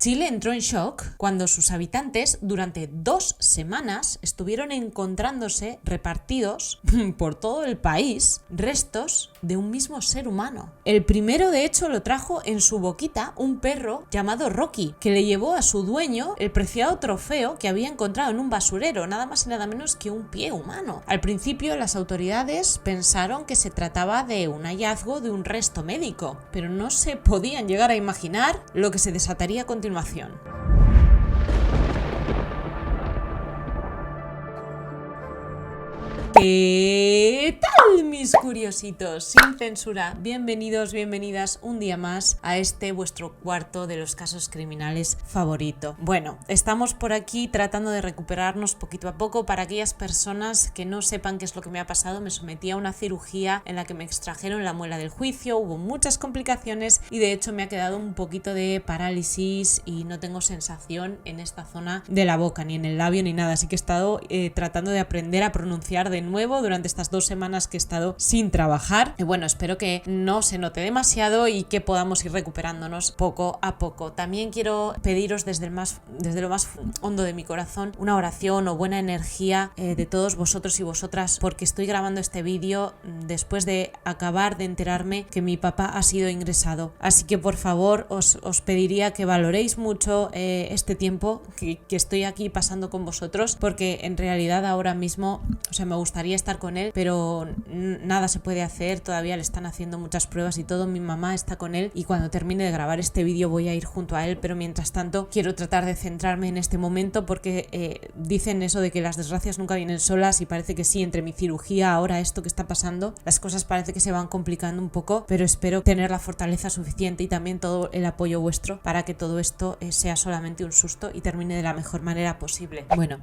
Chile entró en shock cuando sus habitantes durante 2 semanas estuvieron encontrándose repartidos por todo el país restos de un mismo ser humano. El primero, de hecho, lo trajo en su boquita un perro llamado Rocky, que le llevó a su dueño el preciado trofeo que había encontrado en un basurero, nada más y nada menos que un pie humano. Al principio las autoridades pensaron que se trataba de un hallazgo de un resto médico, pero no se podían llegar a imaginar lo que se desataría a continuación. ¿Qué tal, mis curiositos? Sin censura, bienvenidos, bienvenidas un día más a este vuestro cuarto de los casos criminales favorito. Bueno, estamos por aquí tratando de recuperarnos poquito a poco. Para aquellas personas que no sepan qué es lo que me ha pasado, me sometí a una cirugía en la que me extrajeron la muela del juicio, hubo muchas complicaciones y de hecho me ha quedado un poquito de parálisis y no tengo sensación en esta zona de la boca, ni en el labio, ni nada, así que he estado tratando de aprender a pronunciar de nuevo durante estas 2 semanas que he estado sin trabajar. Y bueno, espero que no se note demasiado y que podamos ir recuperándonos poco a poco. También quiero pediros desde lo más hondo de mi corazón una oración o buena energía de todos vosotros y vosotras, porque estoy grabando este vídeo después de acabar de enterarme que mi papá ha sido ingresado. Así que por favor os pediría que valoréis mucho este tiempo que estoy aquí pasando con vosotros, porque en realidad ahora mismo, o sea, me gustaría estar con él, pero nada se puede hacer, todavía le están haciendo muchas pruebas y todo. Mi mamá está con él y cuando termine de grabar este vídeo voy a ir junto a él, pero mientras tanto quiero tratar de centrarme en este momento porque dicen eso de que las desgracias nunca vienen solas y parece que sí, entre mi cirugía, ahora esto que está pasando, las cosas parece que se van complicando un poco, pero espero tener la fortaleza suficiente y también todo el apoyo vuestro para que todo esto sea solamente un susto y termine de la mejor manera posible. Bueno,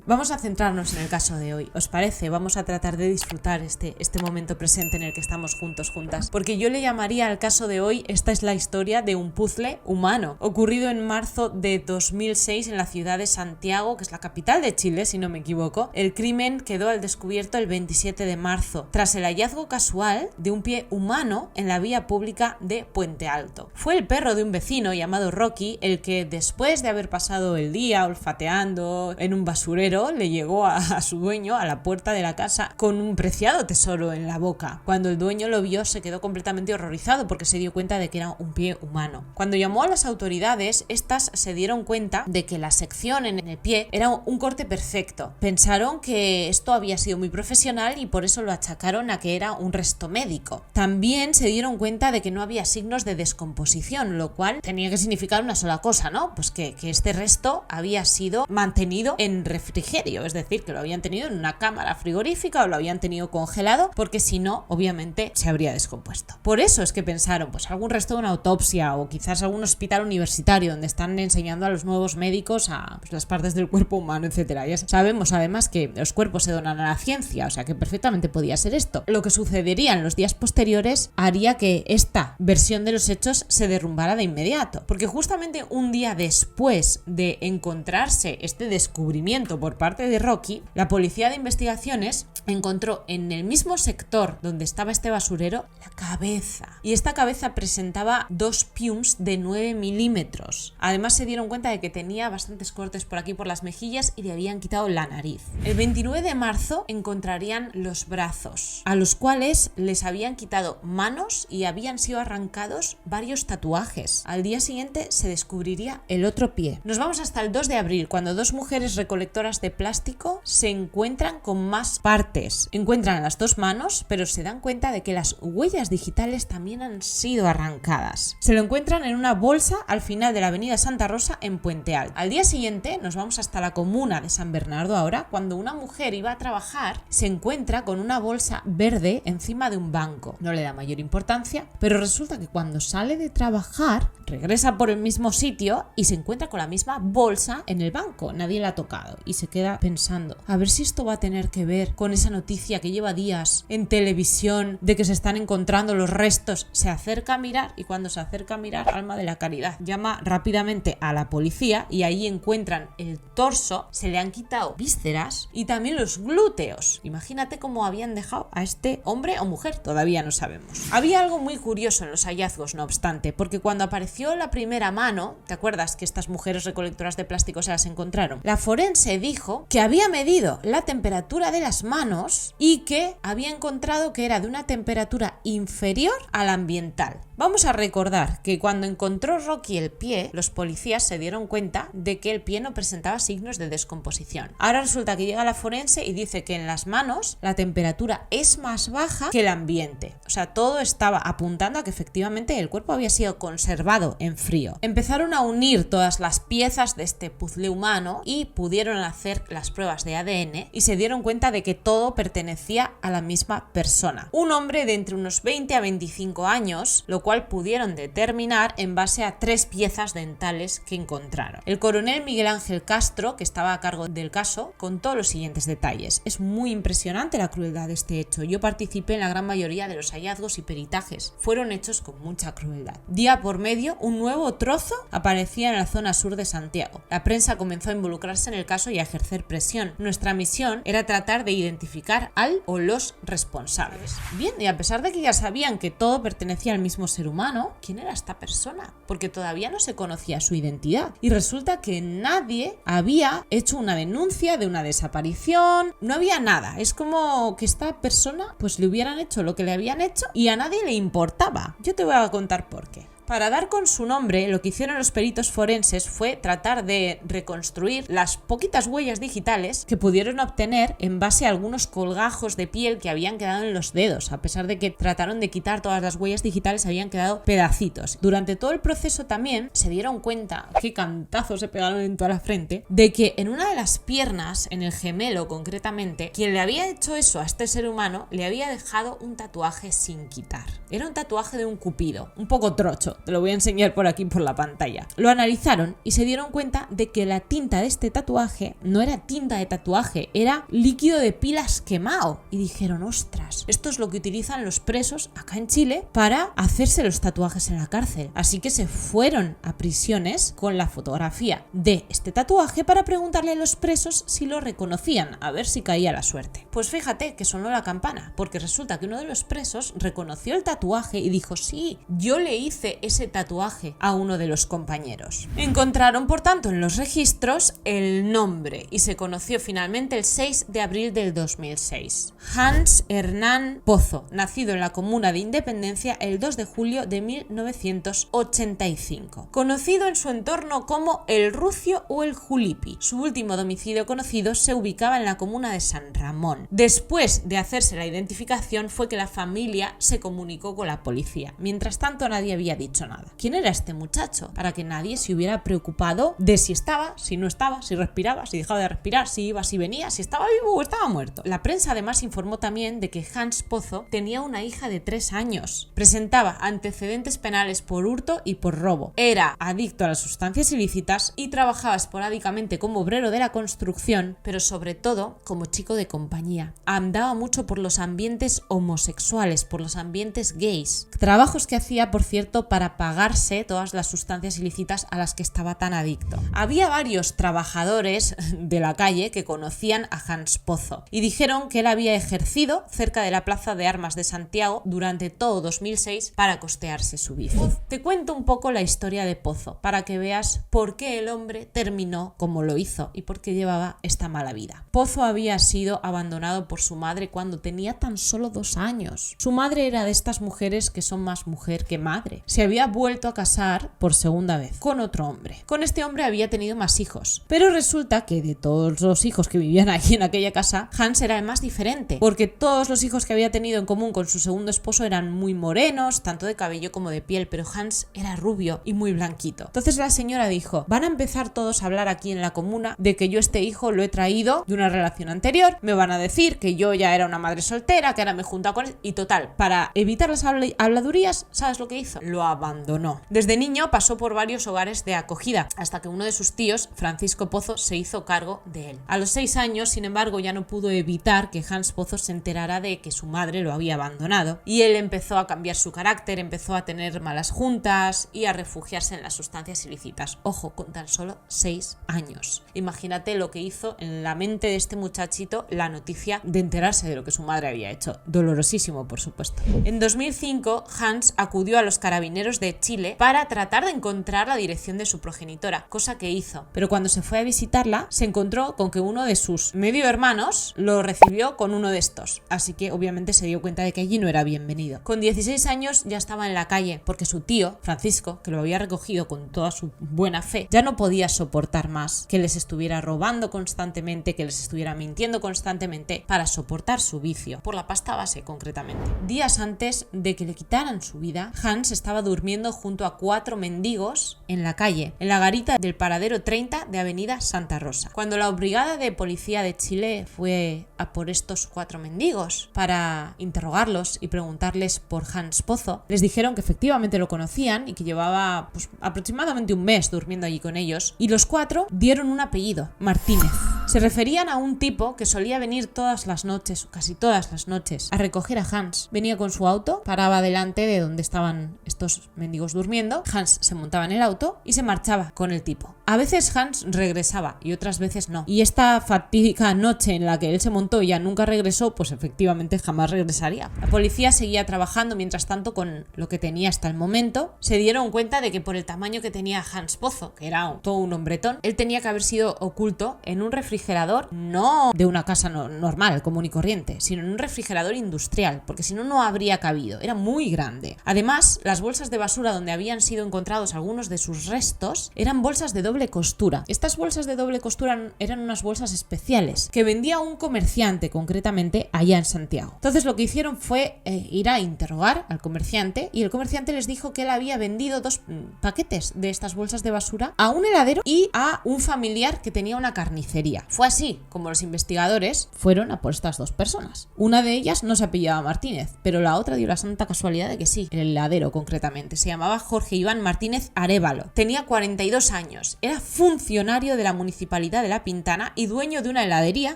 vamos a centrarnos en el caso de hoy. ¿Os parece? Vamos a tratar de disfrutar este momento presente en el que estamos juntos, juntas. Porque yo le llamaría al caso de hoy, esta es la historia de un puzzle humano, ocurrido en marzo de 2006 en la ciudad de Santiago, que es la capital de Chile, si no me equivoco. El crimen quedó al descubierto el 27 de marzo, tras el hallazgo casual de un pie humano en la vía pública de Puente Alto. Fue el perro de un vecino llamado Rocky el que, después de haber pasado el día olfateando en un basurero, le llegó a su dueño a la puerta de la casa con un preciado tesoro en la boca. Cuando el dueño lo vio se quedó completamente horrorizado porque se dio cuenta de que era un pie humano. Cuando llamó a las autoridades, estas se dieron cuenta de que la sección en el pie era un corte perfecto. Pensaron que esto había sido muy profesional y por eso lo achacaron a que era un resto médico. También se dieron cuenta de que no había signos de descomposición, lo cual tenía que significar una sola cosa, ¿no? Pues que este resto había sido mantenido en refrigerio, es decir, que lo habían tenido en una cámara frigorífica o lo habían tenido congelado, porque si no, obviamente se habría descompuesto. Por eso es que pensaron, pues algún resto de una autopsia o quizás algún hospital universitario donde están enseñando a los nuevos médicos a las partes del cuerpo humano, etcétera. Ya sabemos además que los cuerpos se donan a la ciencia, o sea que perfectamente podía ser esto. Lo que sucedería en los días posteriores haría que esta versión de los hechos se derrumbara de inmediato, porque justamente un día después de encontrarse este descubrimiento por parte de Rocky, la policía de investigaciones encontró en el mismo sector donde estaba este basurero la cabeza, y esta cabeza presentaba 2 piums de 9 milímetros. Además se dieron cuenta de que tenía bastantes cortes por aquí por las mejillas y le habían quitado la nariz. El 29 de marzo encontrarían los brazos, a los cuales les habían quitado manos y habían sido arrancados varios tatuajes. Al día siguiente se descubriría el otro pie. Nos vamos hasta el 2 de abril, cuando 2 mujeres recolectoras de plástico se encuentran con más partes. Encuentran las 2 manos, pero se dan cuenta de que las huellas digitales también han sido arrancadas. Se lo encuentran en una bolsa al final de la avenida Santa Rosa en Puente Alto. Al día siguiente nos vamos hasta la comuna de San Bernardo ahora, cuando una mujer iba a trabajar, se encuentra con una bolsa verde encima de un banco. No le da mayor importancia, pero resulta que cuando sale de trabajar, regresa por el mismo sitio y se encuentra con la misma bolsa en el banco. Nadie la ha tocado y se queda pensando, a ver si esto va a tener que ver con esa noticia noticia que lleva días en televisión de que se están encontrando los restos, se acerca a mirar y cuando se acerca a mirar, alma de la caridad, llama rápidamente a la policía y ahí encuentran el torso, se le han quitado vísceras y también los glúteos. Imagínate cómo habían dejado a este hombre o mujer, todavía no sabemos. Había algo muy curioso en los hallazgos, no obstante, porque cuando apareció la primera mano, ¿te acuerdas que estas mujeres recolectoras de plástico se las encontraron? La forense dijo que había medido la temperatura de las manos y que había encontrado que era de una temperatura inferior a la ambiental. Vamos a recordar que cuando encontró Rocky el pie, los policías se dieron cuenta de que el pie no presentaba signos de descomposición. Ahora resulta que llega la forense y dice que en las manos la temperatura es más baja que el ambiente. O sea, todo estaba apuntando a que efectivamente el cuerpo había sido conservado en frío. Empezaron a unir todas las piezas de este puzzle humano y pudieron hacer las pruebas de ADN y se dieron cuenta de que todo pertenecía a la misma persona. Un hombre de entre unos 20 a 25 años, lo cual pudieron determinar en base a 3 piezas dentales que encontraron. El coronel Miguel Ángel Castro, que estaba a cargo del caso, contó los siguientes detalles. Es muy impresionante la crueldad de este hecho. Yo participé en la gran mayoría de los hallazgos y peritajes. Fueron hechos con mucha crueldad. Día por medio, un nuevo trozo aparecía en la zona sur de Santiago. La prensa comenzó a involucrarse en el caso y a ejercer presión. Nuestra misión era tratar de identificar al o los responsables. Bien, y a pesar de que ya sabían que todo pertenecía al mismo ser humano, ¿quién era esta persona? Porque todavía no se conocía su identidad. Y resulta que nadie había hecho una denuncia de una desaparición, no había nada. Es como que esta persona pues le hubieran hecho lo que le habían hecho y a nadie le importaba. Yo te voy a contar por qué. Para dar con su nombre, lo que hicieron los peritos forenses fue tratar de reconstruir las poquitas huellas digitales que pudieron obtener en base a algunos colgajos de piel que habían quedado en los dedos. A pesar de que trataron de quitar todas las huellas digitales, habían quedado pedacitos. Durante todo el proceso también se dieron cuenta, qué cantazos se pegaron en toda la frente, de que en una de las piernas, en el gemelo concretamente, quien le había hecho eso a este ser humano le había dejado un tatuaje sin quitar. Era un tatuaje de un cupido, un poco trocho. Te lo voy a enseñar por aquí por la pantalla. Lo analizaron y se dieron cuenta de que la tinta de este tatuaje no era tinta de tatuaje, era líquido de pilas quemado. Y dijeron, ostras, esto es lo que utilizan los presos acá en Chile para hacerse los tatuajes en la cárcel. Así que se fueron a prisiones con la fotografía de este tatuaje para preguntarle a los presos si lo reconocían, a ver si caía la suerte. Pues fíjate que sonó la campana, porque resulta que uno de los presos reconoció el tatuaje y dijo, sí, yo le hice ese tatuaje a uno de los compañeros. Encontraron, por tanto, en los registros el nombre y se conoció finalmente el 6 de abril del 2006. Hans Hernán Pozo, nacido en la comuna de Independencia el 2 de julio de 1985. Conocido en su entorno como el Rucio o el Julipi. Su último domicilio conocido se ubicaba en la comuna de San Ramón. Después de hacerse la identificación fue que la familia se comunicó con la policía. Mientras tanto nadie había dicho nada. ¿Quién era este muchacho? Para que nadie se hubiera preocupado de si estaba, si no estaba, si respiraba, si dejaba de respirar, si iba, si venía, si estaba vivo o estaba muerto. La prensa además informó también de que Hans Pozo tenía una hija de 3 años. Presentaba antecedentes penales por hurto y por robo. Era adicto a las sustancias ilícitas y trabajaba esporádicamente como obrero de la construcción, pero sobre todo como chico de compañía. Andaba mucho por los ambientes homosexuales, por los ambientes gays. Trabajos que hacía, por cierto, para pagarse todas las sustancias ilícitas a las que estaba tan adicto. Había varios trabajadores de la calle que conocían a Hans Pozo y dijeron que él había ejercido cerca de la Plaza de Armas de Santiago durante todo 2006 para costearse su bici. Te cuento un poco la historia de Pozo para que veas por qué el hombre terminó como lo hizo y por qué llevaba esta mala vida. Pozo había sido abandonado por su madre cuando tenía tan solo 2 años. Su madre era de estas mujeres que son más mujer que madre. Se había vuelto a casar por segunda vez con otro hombre. Con este hombre había tenido más hijos, pero resulta que de todos los hijos que vivían allí en aquella casa, Hans era el más diferente, porque todos los hijos que había tenido en común con su segundo esposo eran muy morenos, tanto de cabello como de piel, pero Hans era rubio y muy blanquito. Entonces la señora dijo, van a empezar todos a hablar aquí en la comuna de que yo este hijo lo he traído de una relación anterior, me van a decir que yo ya era una madre soltera, que ahora me he juntado con él, y total, para evitar las habladurías, ¿sabes lo que hizo? Lo abandonó. abandonó. Desde niño pasó por varios hogares de acogida, hasta que uno de sus tíos, Francisco Pozo, se hizo cargo de él. A los 6 años, sin embargo, ya no pudo evitar que Hans Pozo se enterara de que su madre lo había abandonado, y él empezó a cambiar su carácter, empezó a tener malas juntas y a refugiarse en las sustancias ilícitas. Ojo, con tan solo 6 años. Imagínate lo que hizo en la mente de este muchachito la noticia de enterarse de lo que su madre había hecho. Dolorosísimo, por supuesto. En 2005, Hans acudió a los carabineros de Chile para tratar de encontrar la dirección de su progenitora, cosa que hizo. Pero cuando se fue a visitarla, se encontró con que uno de sus medio hermanos lo recibió con uno de estos. Así que obviamente se dio cuenta de que allí no era bienvenido. Con 16 años ya estaba en la calle porque su tío, Francisco, que lo había recogido con toda su buena fe, ya no podía soportar más que les estuviera robando constantemente, que les estuviera mintiendo constantemente para soportar su vicio, por la pasta base concretamente. Días antes de que le quitaran su vida, Hans estaba durmiendo junto a 4 mendigos en la calle, en la garita del paradero 30 de Avenida Santa Rosa. Cuando la brigada de policía de Chile fue a por estos 4 mendigos para interrogarlos y preguntarles por Hans Pozo, les dijeron que efectivamente lo conocían y que llevaba aproximadamente un mes durmiendo allí con ellos, y los 4 dieron un apellido, Martínez. Se referían a un tipo que solía venir todas las noches, o casi todas las noches, a recoger a Hans. Venía con su auto, paraba delante de donde estaban estos mendigos durmiendo, Hans se montaba en el auto y se marchaba con el tipo. A veces Hans regresaba y otras veces no. Y esta fatídica noche en la que él se montó y ya nunca regresó, pues efectivamente jamás regresaría. La policía seguía trabajando mientras tanto con lo que tenía hasta el momento. Se dieron cuenta de que por el tamaño que tenía Hans Pozo, que era todo un hombretón, él tenía que haber sido oculto en un refrigerador, no de una casa normal, común y corriente, sino en un refrigerador industrial, porque si no, no habría cabido. Era muy grande. Además, las bolsas de basura donde habían sido encontrados algunos de sus restos eran bolsas de doble costura. Estas bolsas de doble costura eran unas bolsas especiales que vendía un comerciante concretamente allá en Santiago. Entonces lo que hicieron fue ir a interrogar al comerciante, y el comerciante les dijo que él había vendido 2 paquetes de estas bolsas de basura a un heladero y a un familiar que tenía una carnicería. Fue así como los investigadores fueron a por estas 2 personas. Una de ellas no se apellidaba Martínez, pero la otra dio la santa casualidad de que sí, el heladero concretamente. Se llamaba Jorge Iván Martínez Arévalo. Tenía 42 años. Era funcionario de la Municipalidad de La Pintana y dueño de una heladería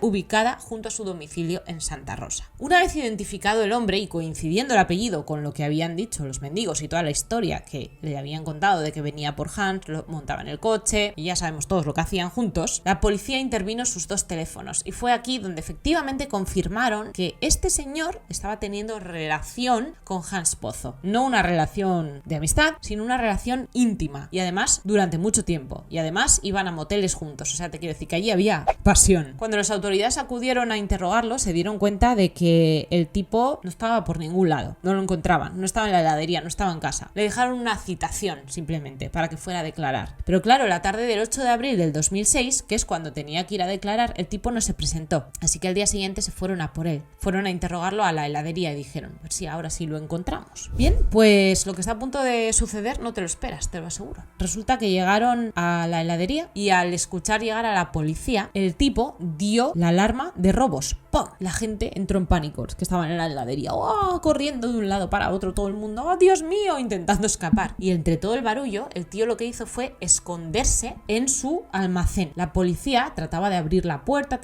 ubicada junto a su domicilio en Santa Rosa. Una vez identificado el hombre y coincidiendo el apellido con lo que habían dicho los mendigos y toda la historia que le habían contado de que venía por Hans, lo montaba en el coche y ya sabemos todos lo que hacían juntos, la policía intervino sus 2 teléfonos y fue aquí donde efectivamente confirmaron que este señor estaba teniendo relación con Hans Pozo. No una relación de amistad, sino una relación íntima, y además durante mucho tiempo, y además iban a moteles juntos. O sea, te quiero decir que allí había pasión. Cuando las autoridades acudieron a interrogarlo, se dieron cuenta de que el tipo no estaba por ningún lado, no lo encontraban, no estaba en la heladería, no estaba en casa. Le dejaron una citación simplemente para que fuera a declarar. Pero claro, la tarde del 8 de abril del 2006, que es cuando tenía que ir a declarar, el tipo no se presentó. Así que al día siguiente se fueron a por él. Fueron a interrogarlo a la heladería y dijeron, pues sí, ahora sí lo encontramos. Bien, pues lo que está a punto de suceder no te lo esperas, te lo aseguro. Resulta que llegaron a la heladería y al escuchar llegar a la policía, el tipo dio la alarma de robos. ¡Pum! La gente entró en pánico, que estaban en la heladería, ¡oh!, corriendo de un lado para otro, todo el mundo, ¡oh, Dios mío!, intentando escapar. Y entre todo el barullo, el tío lo que hizo fue esconderse en su almacén. La policía trataba de abrir la puerta,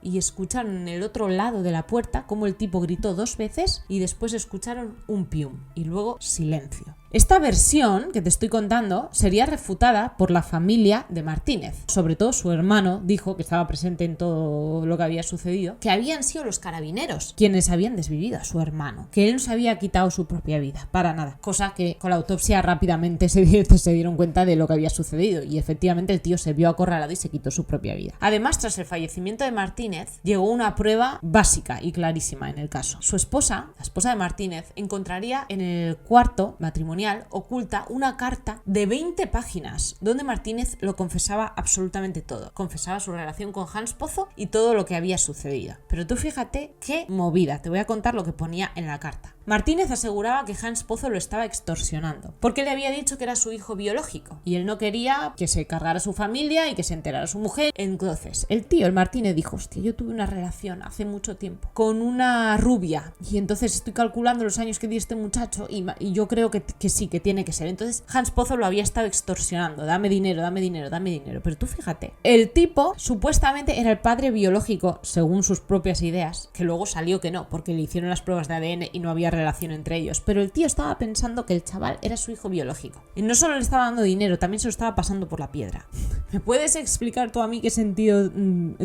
y escucharon en el otro lado de la puerta como el tipo gritó 2 veces y después escucharon un pium y luego silencio. Esta versión que te estoy contando sería refutada por la familia de Martínez. Sobre todo su hermano dijo, que estaba presente en todo lo que había sucedido, que habían sido los carabineros quienes habían desvivido a su hermano, que él no se había quitado su propia vida, para nada. Cosa que con la autopsia rápidamente se dieron cuenta de lo que había sucedido, y efectivamente el tío se vio acorralado y se quitó su propia vida. Además, tras el fallecimiento de Martínez, llegó una prueba básica y clarísima en el caso. Su esposa, la esposa de Martínez, encontraría en el cuarto matrimonial oculta una carta de 20 páginas donde Martínez lo confesaba absolutamente todo. Confesaba su relación con Hans Pozo y todo lo que había sucedido. Pero tú fíjate qué movida. Te voy a contar lo que ponía en la carta. Martínez aseguraba que Hans Pozo lo estaba extorsionando, porque le había dicho que era su hijo biológico, y él no quería que se cargara su familia y que se enterara su mujer. Entonces, el Martínez dijo, hostia, yo tuve una relación hace mucho tiempo con una rubia, y entonces estoy calculando los años que tiene este muchacho, y yo creo que sí, que tiene que ser. Entonces, Hans Pozo lo había estado extorsionando, dame dinero, dame dinero, dame dinero. Pero tú fíjate, el tipo supuestamente era el padre biológico, según sus propias ideas, que luego salió que no, porque le hicieron las pruebas de ADN y no había relación entre ellos. Pero el tío estaba pensando que el chaval era su hijo biológico. Y no solo le estaba dando dinero, también se lo estaba pasando por la piedra. ¿Me puedes explicar tú a mí qué sentido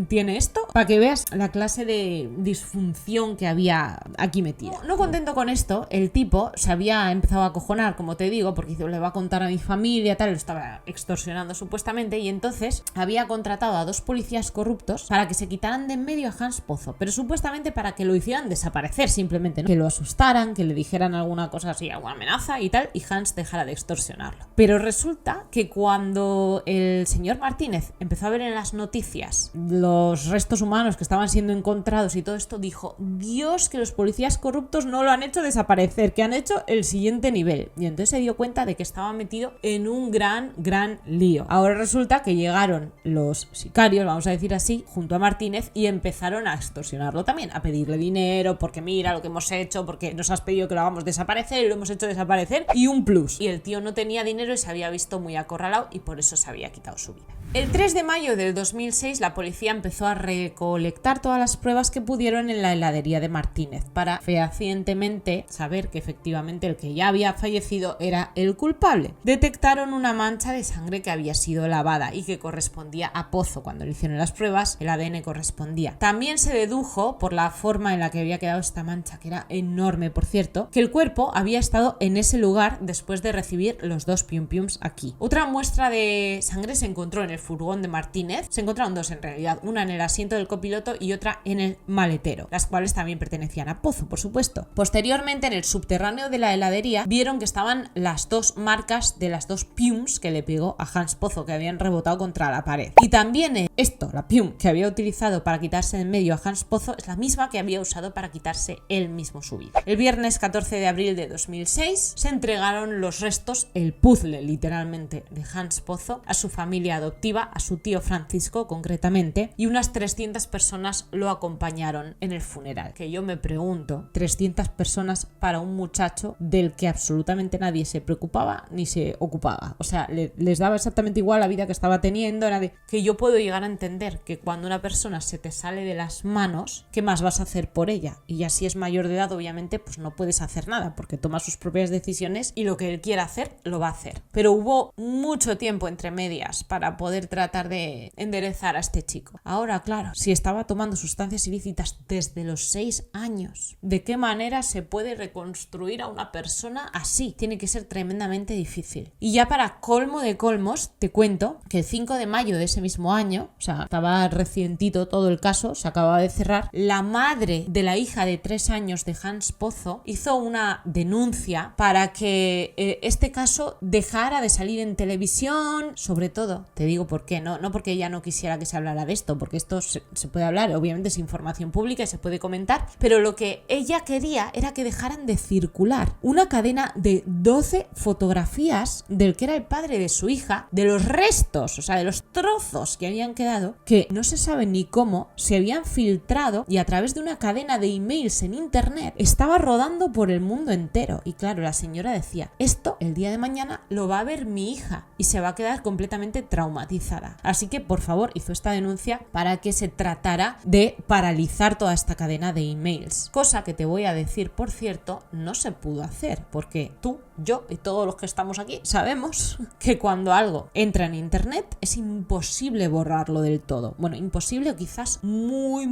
tiene esto? Para que veas la clase de disfunción que había aquí metida. No contento con esto, el tipo se había empezado a acojonar, como te digo, porque le va a contar a mi familia, tal, lo estaba extorsionando supuestamente, y entonces había contratado a 2 policías corruptos para que se quitaran de en medio a Hans Pozo, pero supuestamente para que lo hicieran desaparecer simplemente, ¿no? Que lo asustaran, que le dijeran alguna cosa así, alguna amenaza y tal, y Hans dejara de extorsionarlo. Pero resulta que cuando el señor Martínez empezó a ver en las noticias los restos humanos que estaban siendo encontrados y todo esto, dijo, Dios, que los policías corruptos no lo han hecho desaparecer, que han hecho el siguiente nivel. Y entonces se dio cuenta de que estaba metido en un gran lío. Ahora resulta que llegaron los sicarios, vamos a decir así, junto a Martínez, y empezaron a extorsionarlo también, a pedirle dinero, porque mira lo que hemos hecho, porque nos has pedido que lo hagamos desaparecer y lo hemos hecho desaparecer, y un plus. Y el tío no tenía dinero y se había visto muy acorralado y por eso se había quitado su vida. El 3 de mayo del 2006 la policía empezó a recolectar todas las pruebas que pudieron en la heladería de Martínez para fehacientemente saber que efectivamente el que ya había fallecido era el culpable. Detectaron una mancha de sangre que había sido lavada y que correspondía a Pozo. Cuando le hicieron las pruebas, el ADN correspondía. También se dedujo, por la forma en la que había quedado esta mancha, que era enorme por cierto, que el cuerpo había estado en ese lugar después de recibir los 2 pium-piums aquí. Otra muestra de sangre se encontró en el furgón de Martínez. Se encontraron 2 en realidad, una en el asiento del copiloto y otra en el maletero, las cuales también pertenecían a Pozo, por supuesto. Posteriormente, en el subterráneo de la heladería, vieron que estaban las 2 marcas de las 2 piums que le pegó a Hans Pozo, que habían rebotado contra la pared. Y también la pium que había utilizado para quitarse de en medio a Hans Pozo, es la misma que había usado para quitarse él mismo su vida. El viernes 14 de abril de 2006 se entregaron los restos, el puzzle literalmente, de Hans Pozo a su familia adoptiva, a su tío Francisco concretamente, y unas 300 personas lo acompañaron en el funeral. Que yo me pregunto, 300 personas para un muchacho del que absolutamente nadie se preocupaba ni se ocupaba. O sea, les daba exactamente igual la vida que estaba teniendo. Era de que yo puedo llegar a entender que cuando una persona se te sale de las manos, ¿qué más vas a hacer por ella? Y ya si es mayor de edad, obviamente, pues no puedes hacer nada porque toma sus propias decisiones y lo que él quiera hacer, lo va a hacer. Pero hubo mucho tiempo entre medias para poder tratar de enderezar a este chico. Ahora, claro, si estaba tomando sustancias ilícitas desde los 6 años, ¿de qué manera se puede reconstruir a una persona así? Tiene que ser tremendamente difícil. Y ya para colmo de colmos, te cuento que el 5 de mayo de ese mismo año, o sea, estaba recientito todo el caso, se acababa de cerrar, la madre de la hija de 3 años de Hans Pozo hizo una denuncia para que este caso dejara de salir en televisión, sobre todo, te digo por qué, no porque ella no quisiera que se hablara de esto, porque esto se puede hablar, obviamente es información pública y se puede comentar, pero lo que ella quería era que dejaran de circular una cadena de 12 fotografías del que era el padre de su hija, de los restos, o sea, de los trozos que habían quedado, que no se sabe ni cómo se habían filtrado y a través de una cadena de emails en internet estaba rodando por el mundo entero. Y claro, la señora decía, esto el día de mañana lo va a ver mi hija y se va a quedar completamente traumatizada. Así que, por favor, hizo esta denuncia para que se tratara de paralizar toda esta cadena de emails. Cosa que te voy a decir, por cierto, no se pudo hacer, porque tú, yo y todos los que estamos aquí sabemos que cuando algo entra en internet es imposible borrarlo del todo. Bueno, imposible o quizás muy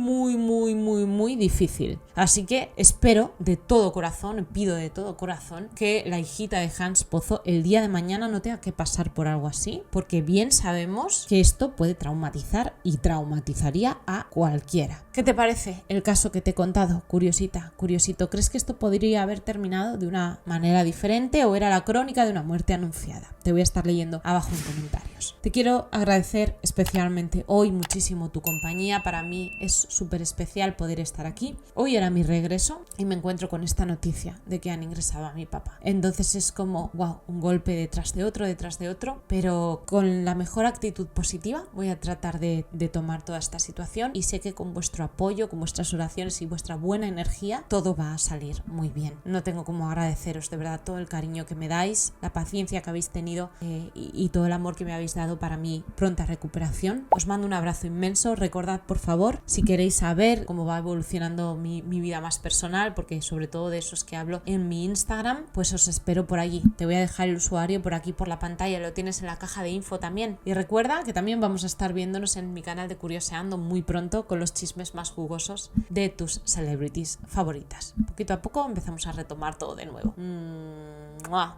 difícil. Así que espero de todo corazón, pido de todo corazón que la hijita de Hans Pozo el día de mañana no tenga que pasar por algo así, porque bien sabemos que esto puede traumatizar y traumatizaría a cualquiera. ¿Qué te parece el caso que te he contado? Curiosita, curiosito. ¿Crees que esto podría haber terminado de una manera diferente o era la crónica de una muerte anunciada? Te voy a estar leyendo abajo en comentarios. Te quiero agradecer especialmente hoy muchísimo tu compañía. Para mí es súper especial poder estar aquí. Hoy era mi regreso y me encuentro con esta noticia de que han ingresado a mi papá. Entonces es como, wow, un golpe detrás de otro, pero con la mejor actitud positiva voy a tratar de tomar toda esta situación y sé que con vuestro apoyo, con vuestras oraciones y vuestra buena energía, todo va a salir muy bien. No tengo cómo agradeceros de verdad todo el cariño que me dais, la paciencia que habéis tenido y todo el amor que me habéis dado para mi pronta recuperación. Os mando un abrazo inmenso. Recordad, por favor, si queréis saber cómo va evolucionando mi vida más personal, porque sobre todo de eso es que hablo en mi Instagram, pues os espero por allí. Te voy a dejar el usuario por aquí por la pantalla, lo tienes en la caja de info también. Y recuerda que también vamos a estar viéndonos en mi canal de Curioseando muy pronto con los chismes más jugosos de tus celebrities favoritas. Poquito a poco empezamos a retomar todo de nuevo.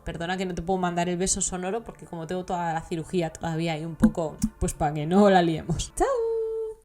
Perdona que no te puedo mandar el beso sonoro porque como tengo toda la cirugía todavía hay un poco, pues para que no la liemos. ¡Chao!